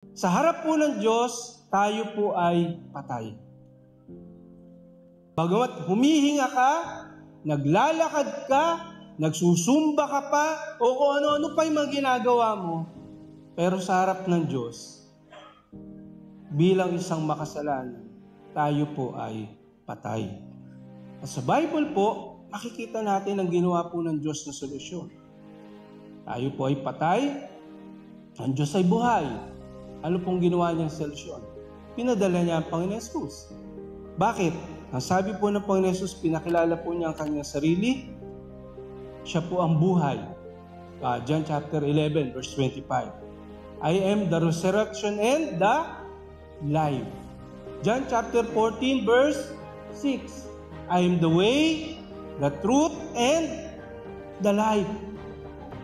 Sa harap po ng Diyos, tayo po ay patay. Bagamat humihinga ka, naglalakad ka, nagsusumba ka pa, o kung ano-ano pa yung mga ginagawa mo, pero sa harap ng Diyos, bilang isang makasalanan, tayo po ay patay. At sa Bible po, makikita natin ang ginawa po ng Diyos na solusyon. Tayo po ay patay, ang Diyos ay buhay. Ano pong ginawa niyang solusyon? Pinadala niya ang Panginoon Jesus. Bakit? Ang sabi po ng Panginoon Jesus, pinakilala po niya ang kanyang sarili. Siya po ang buhay. John chapter 11, verse 25. I am the resurrection and the life. John chapter 14, verse 6. I am the way, the truth, and the life.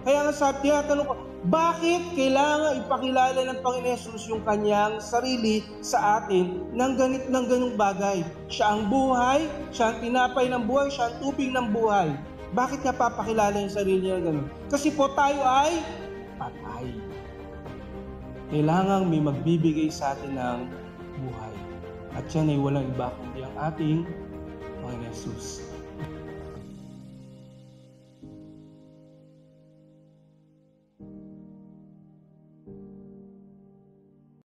Kaya nga sabi niya, tanong ko, bakit kailangan ipakilala ng Panginoon Jesus yung kanyang sarili sa atin ng ganong bagay? Siya ang buhay, siya ang tinapay ng buhay, siya ang tubig ng buhay. Bakit niya papakilala yung sarili niya ganon? Kasi po tayo ay patay. Kailangan may magbibigay sa atin ng buhay. At yan ay walang iba kundi ang ating Panginoon Jesus.